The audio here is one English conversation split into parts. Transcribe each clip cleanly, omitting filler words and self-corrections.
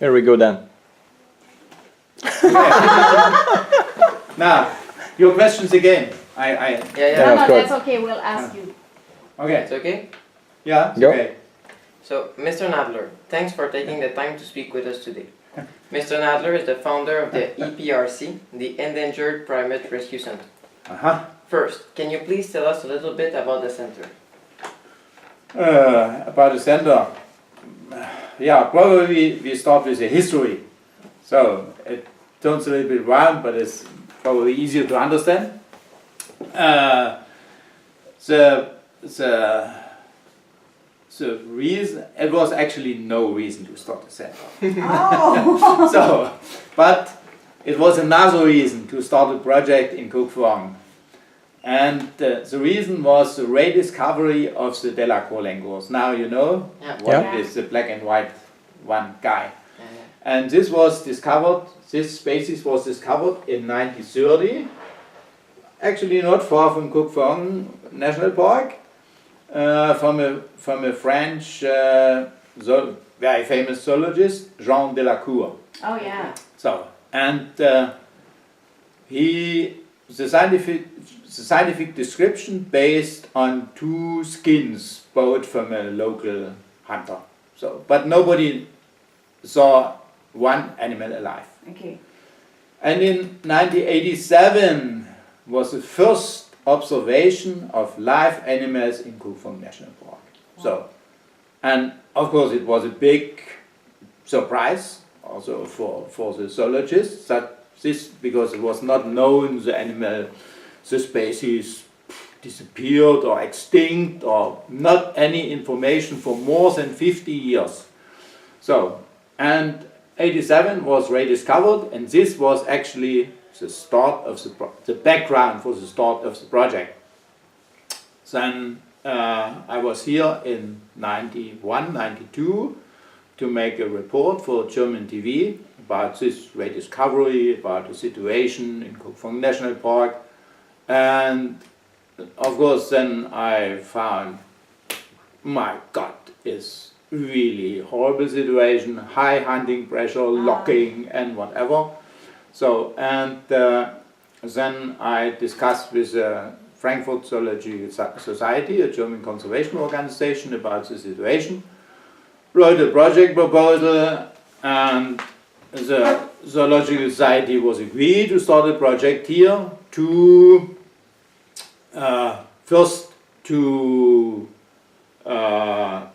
Here we go then. Now, your questions again. No, that's okay, we'll ask you. Okay. It's okay? Yeah, it's Go. okay. So, Mr. Nadler, thanks for taking the time to speak with us today. Mr. Nadler is the founder of the EPRC, the Endangered Primate Rescue Center. First, can you please tell us a little bit about the center? About the center. Yeah, probably we start with the history. So it turns a little bit round, but it's probably easier to understand. The reason, it was actually no reason to start the center. Oh! So, but it was another reason to start a project in Cuc Phuong. And the reason was the rediscovery of the Delacour langurs. Now you know what is the black and white one guy. And this was discovered, this species was discovered in 1930, actually not far from Cuc Phuong National Park, from a French very famous zoologist, Jean Delacour. Oh yeah. So, and the scientific description based on 2 skins, both from a local hunter. So, but nobody saw one animal alive. Okay. And in 1987 was the first observation of live animals in Cuc Phuong National Park. Wow. So, and of course it was a big surprise also for the zoologists that this, because it was not known the animal, the species disappeared or extinct or not any information for more than 50 years. So, and 87 was rediscovered, and this was actually the start of the background for the start of the project. Then I was here in 91, 92 to make a report for German TV about this rediscovery, about the situation in Cuc Phuong National Park. And of course then I found, my God, it's really horrible situation, high hunting pressure, locking and whatever. So, and then I discussed with the Frankfurt Zoological Society, a German conservation organization, about the situation, wrote a project proposal, and the Zoological Society was agreed to start a project here to first to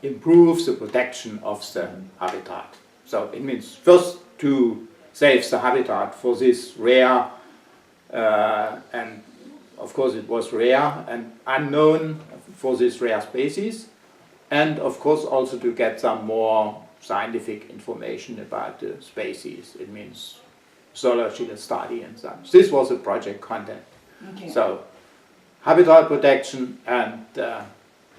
improve the protection of the habitat. So it means first to save the habitat for this rare, and of course it was rare and unknown for this rare species, and of course also to get some more scientific information about the species. It means zoological study and such. This was a project content. Okay. So habitat protection and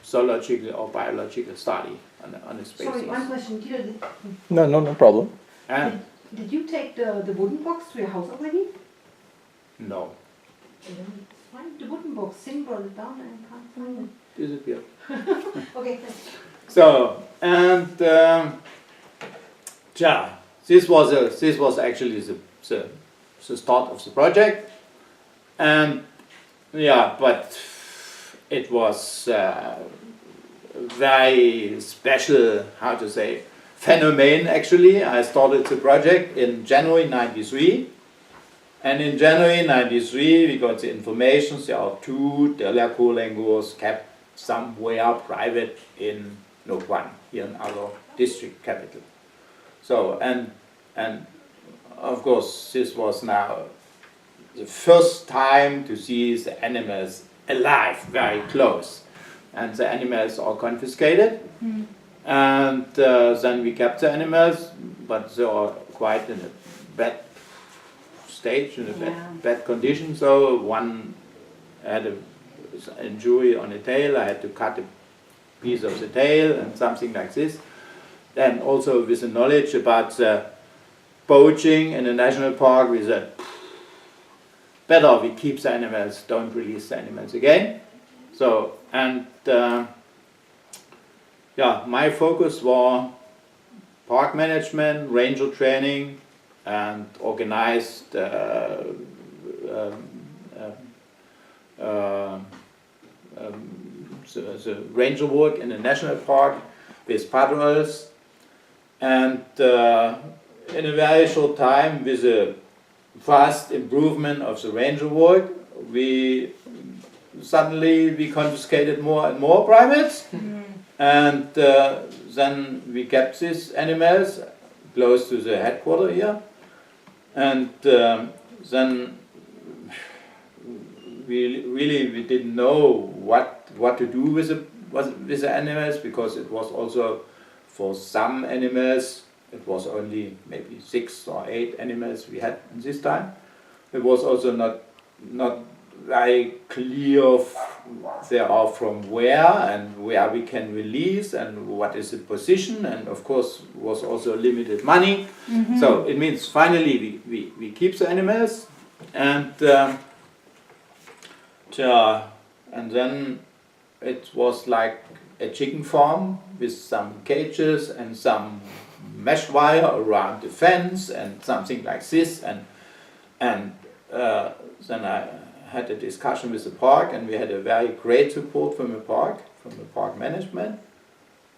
zoological or biological study on the species. Sorry, one question. No problem. And Did you take the wooden box to your house already? no, Find the wooden box. Sing brought it down and I can't find disappeared. it. Okay, thanks. So, and yeah, this was actually the start of the project, and yeah, but it was very special, how to say, phenomenon actually. I started the project in January 93, and in January 93 we got the information there are 2 Delacour langurs kept somewhere private in No Quan, here in our district capital. So, and of course this was now the first time to see the animals alive, very close. And the animals are confiscated. And then we kept the animals, but they are quite in a bad stage, in a bad condition. So one had an injury on the tail, I had to cut a piece of the tail and something like this. And also with the knowledge about the poaching in the national park, we said, better we keep the animals, don't release the animals again. So, and yeah, my focus was park management, ranger training, and organized the ranger work in the national park with patrols, and in a very short time, with a fast improvement of the ranger work, suddenly we confiscated more and more primates, and then we kept these animals close to the headquarters here, and then we didn't know what to do with the animals, because it was also, for some animals, it was only maybe 6 or 8 animals we had in this time. It was also not very clear they are from where and where we can release and what is the position, and of course was also limited money. So it means finally we keep the animals, and then it was like a chicken farm with some cages and some mesh wire around the fence and something like this, and then I had a discussion with the park, and we had a very great support from the park management,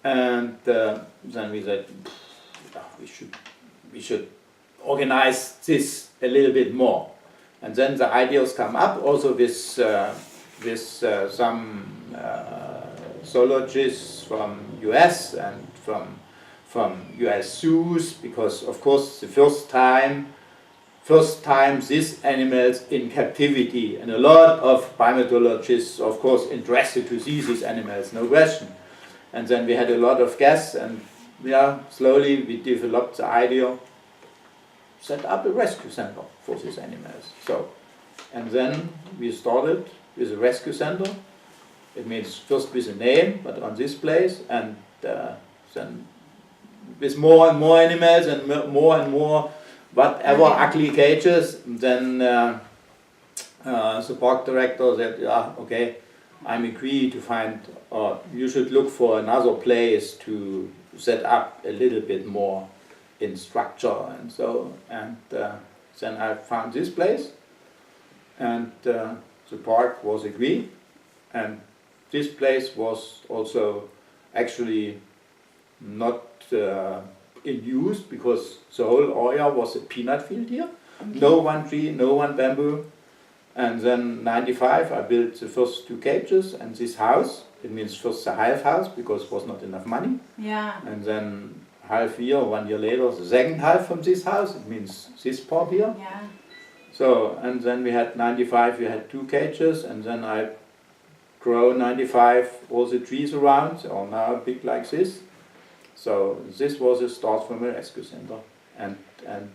and then we said we should organize this a little bit more, and then the ideas come up also with some zoologists from US and from US zoos, because of course the first time these animals in captivity, and a lot of primatologists of course interested to see these animals, no question. And then we had a lot of guests, and slowly we developed the idea, set up a rescue center for these animals. So, and then we started with a rescue center. It means first with a name, but on this place, and then with more and more animals and more and more whatever ugly cages. Then the park director said, okay, I'm agree to find, or you should look for another place to set up a little bit more in structure and so, and then I found this place, and the park was agreed, and this place was also actually not in use, because the whole area was a peanut field here. No one tree, no one bamboo. And then 95 I built the first 2 cages and this house. It means first the half house, because it was not enough money. Yeah. And then half year, 1 year later, the second half from this house. It means this part here. Yeah. So, and then we had 95, we had 2 cages, and then I grow 95 all the trees around, they are now big like this. So this was a start from a rescue center, and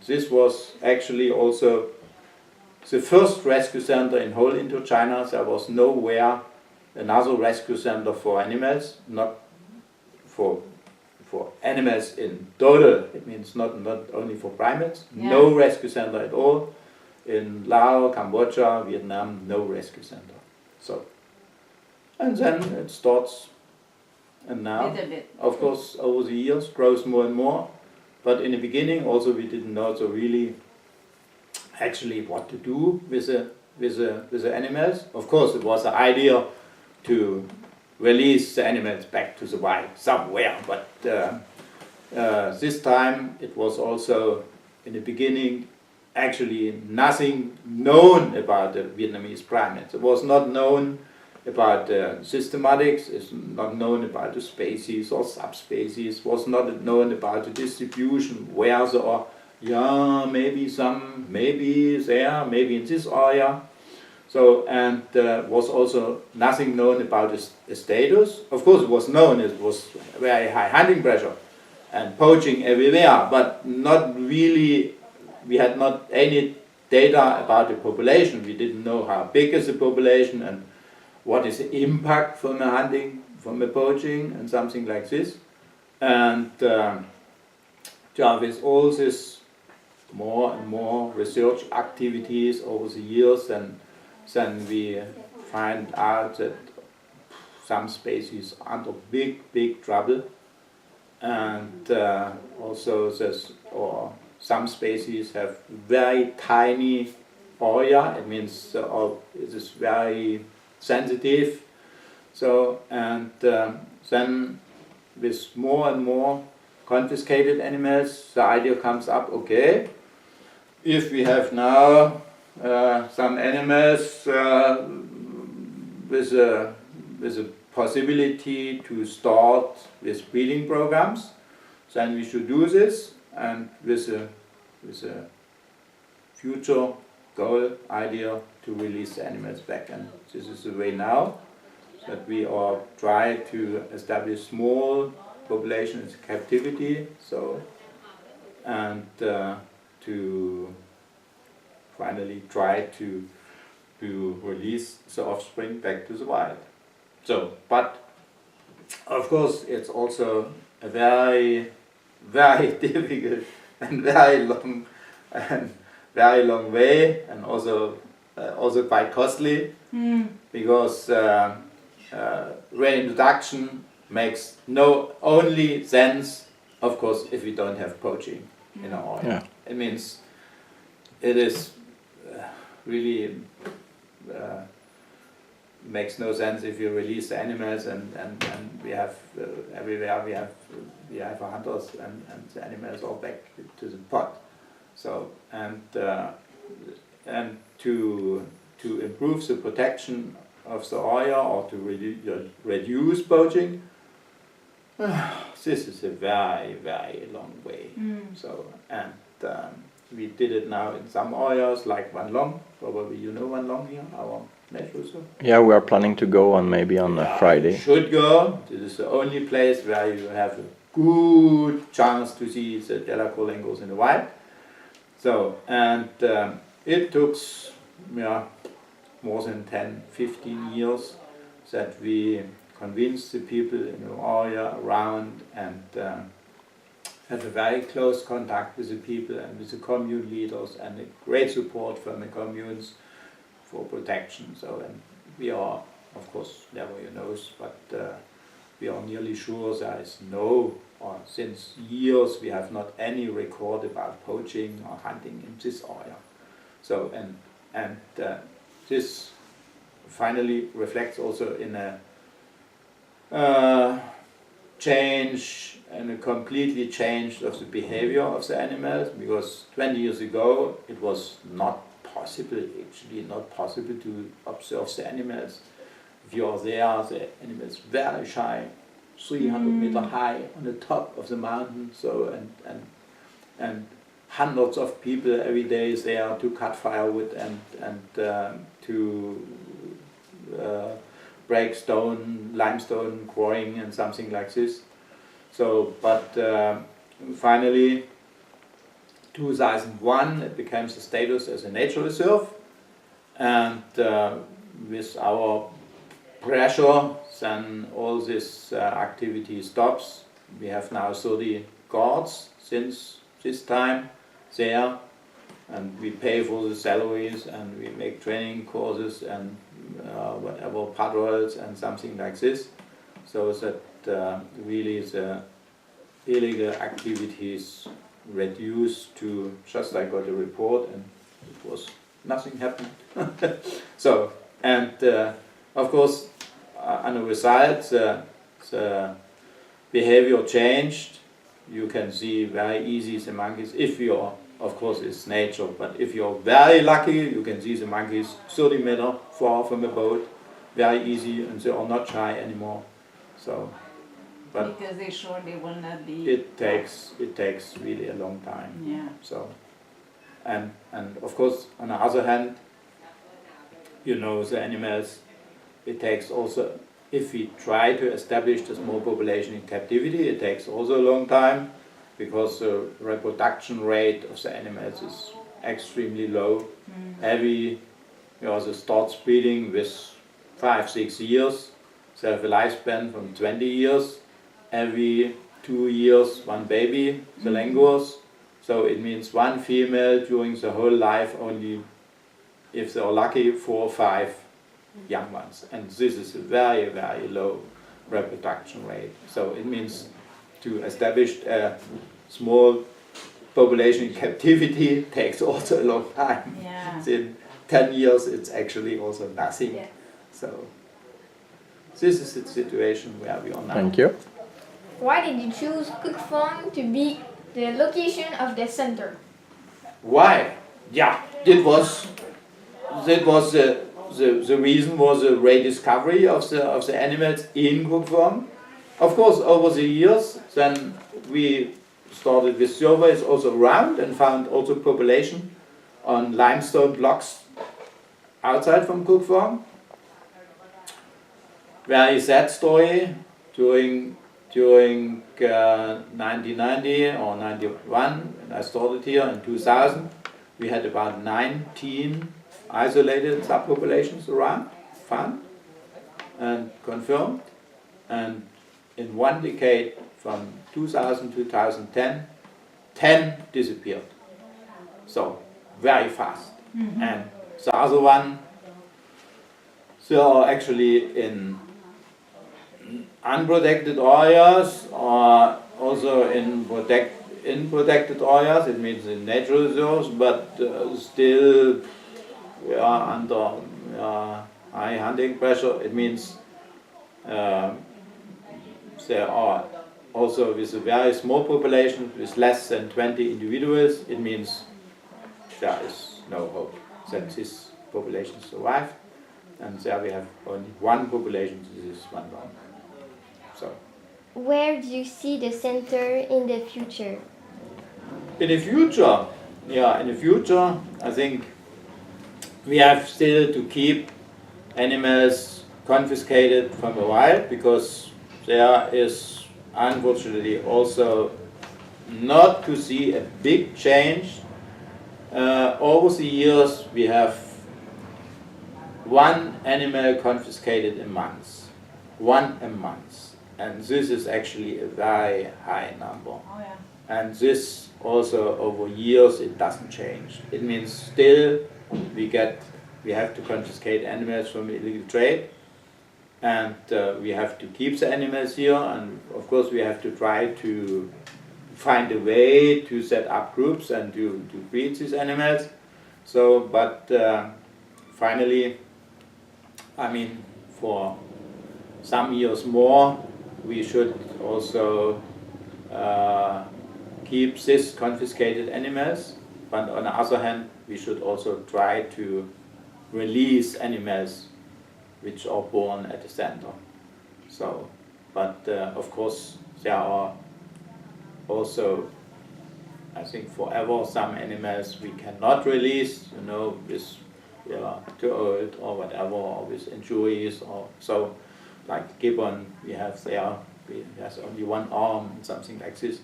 this was actually also the first rescue center in whole Indochina. There was nowhere another rescue center for animals, not for animals in total. It means not only for primates. Yeah. No rescue center at all. In Laos, Cambodia, Vietnam, no rescue center. So, and then it starts. And now, of course, over the years, grows more and more. But in the beginning, also we didn't know so really, actually, what to do with the animals. Of course, it was the idea to release the animals back to the wild somewhere. But this time, it was also in the beginning actually nothing known about the Vietnamese primates. It was not known about systematics, is not known about the species or subspecies, was not known about the distribution, where there are, maybe some, maybe there, maybe in this area. So, and was also nothing known about the status. Of course it was known, it was very high hunting pressure and poaching everywhere, but not really, we had not any data about the population. We didn't know how big is the population and what is the impact from the hunting, from the poaching, and something like this. And with all this more and more research activities over the years, then we find out that some species are under big trouble. And also or some species have very tiny area. It means it is very sensitive. So, and then with more and more confiscated animals, the idea comes up, okay, if we have now some animals with a possibility to start with breeding programs, then we should do this, and with a future goal idea to release the animals back. And this is the way now that we are trying to establish small populations in captivity, so, and to finally try to release the offspring back to the wild. So, but of course it's also a very, very difficult and very long way, and also quite costly, because reintroduction makes only sense, of course, if we don't have poaching in our area. Yeah. It means it is really makes no sense if you release the animals and we have everywhere we have hunters and the animals all back to the pot. So and to improve the protection of the area or to reduce poaching, this is a very, very long way. So, and we did it now in some areas like Van Long. Probably you know Van Long here, our nature reserve. Yeah, we are planning to go on maybe on a Friday. Should go. This is the only place where you have a good chance to see the Delacour in the wild. So, and it took more than 10-15 years that we convinced the people in the area around and have a very close contact with the people and with the commune leaders, and a great support from the communes for protection. So, and we are, of course, nobody knows, but we are nearly sure there is since years we have not any record about poaching or hunting in this area. So, and this finally reflects also in a change and a completely change of the behavior of the animals, because 20 years ago it was not possible to observe the animals. If you are there, the animals very shy, 300 meter high on the top of the mountain, so and hundreds of people every day is there to cut firewood and to break limestone quarrying and something like this. So, but finally, 2001, it became the status as a nature reserve, and with our pressure, then all this activity stops. We have now 30 guards since this time there, and we pay for the salaries, and we make training courses and whatever patrols and something like this, so that really the illegal activities reduced to just I got a report and it was nothing happened. So, and of course on the result the behavior changed. You can see very easy the monkeys, if you are, of course it's nature, but if you're very lucky you can see the monkeys 30 meters far from the boat, very easy, and they are not shy anymore. So, but because they sure they will not be. it takes really a long time. Yeah. So, and of course on the other hand, you know, the animals, it takes also, if we try to establish the small population in captivity, it takes also a long time, because the reproduction rate of the animals is extremely low. Heavy, they start breeding with 5-6 years. They have a lifespan from 20 years. Every 2 years, one baby, the langurs. So it means one female during the whole life, only, if they are lucky, 4 or 5 young ones. And this is a very, very low reproduction rate. So it means to establish a small population in captivity takes also a long time. Yeah. In 10 years it's actually also nothing. Yeah. So this is the situation where we are now. Thank you. Why did you choose Cuc Phuong to be the location of the center? Why? Yeah, that was the reason was the rediscovery of the animals in Cuc Phuong. Of course, over the years, then we started with surveys also around and found also population on limestone blocks outside from Cuc Phuong. Very sad story during 1990 or 91, when I started here in 2000, we had about 19 isolated subpopulations around, found and confirmed. And in one decade, from 2000 to 2010, 10 disappeared. So, very fast. And the other one, they are actually in unprotected areas, or also in protected areas, it means in natural reserves, but still we are under high hunting pressure. It means there are also with a very small population, with less than 20 individuals, it means there is no hope that this population survived. And there we have only one population, this is one round. So, Where do you see the center in the future? in the future, I think we have still to keep animals confiscated from the wild, because there is unfortunately also not to see a big change. Over the years we have one animal confiscated a month, one a month, and this is actually a very high number. Oh yeah. And this also over years it doesn't change. It means still we have to confiscate animals from illegal trade, and we have to keep the animals here, and of course we have to try to find a way to set up groups and to breed these animals. So, but finally, I mean, for some years more, we should also keep these confiscated animals, but on the other hand, we should also try to release animals which are born at the center. So, but of course, there are also, I think, forever some animals we cannot release, you know, with too old or whatever, or with injuries, or so. Like gibbon, we have there, he has only one arm and something like this.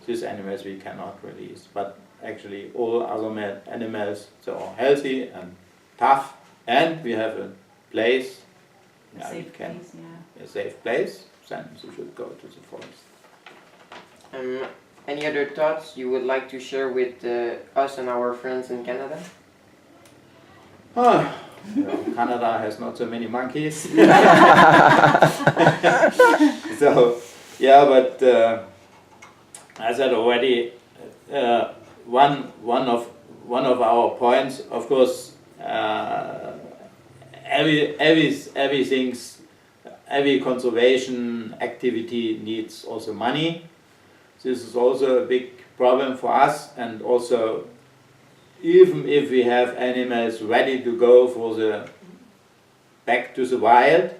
These animals we cannot release, but actually all other animals, they are healthy and tough, and we have a place, yeah, we Safe can, place, yeah. a safe place, then you should go to the forest. Any other thoughts you would like to share with us and our friends in Canada? Oh, well, Canada has not so many monkeys. So, yeah, but as I said already, one of our points, of course, every conservation activity needs also money. This is also a big problem for us, and also even if we have animals ready to go for the back to the wild,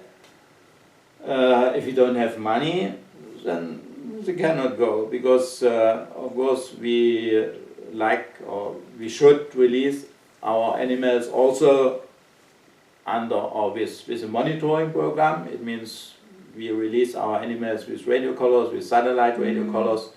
if we don't have money, then they cannot go, because of course we should release our animals also under or with a monitoring program. It means we release our animals with radio collars, with satellite radio collars.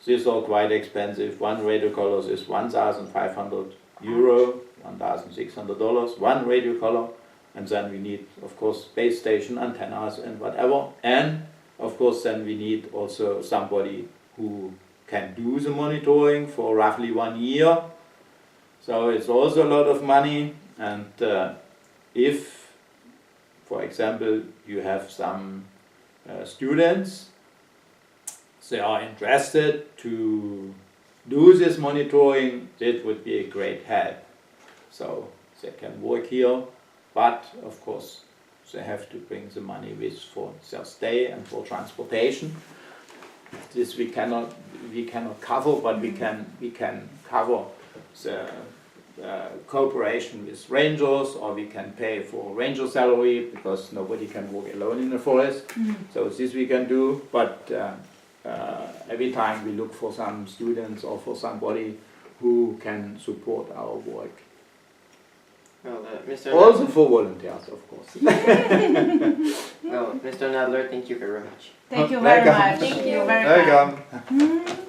These are quite expensive. One radio collar is €1,500, $1,600, one radio collar. And then we need, of course, base station antennas and whatever. And, of course, then we need also somebody who can do the monitoring for roughly 1 year. So it's also a lot of money. And if, for example, you have some students, they are interested to do this monitoring, that would be a great help. So they can work here, but of course they have to bring the money with for their stay and for transportation. This we cannot cover, but we can cover the cooperation with rangers, or we can pay for ranger salary, because nobody can work alone in the forest. So this we can do, but every time we look for some students or for somebody who can support our work. Well, Mr. Also for volunteers, of course. Well, Mr. Nadler, thank you very much. Thank you very Welcome. much. Thank you. You're very kind. Welcome.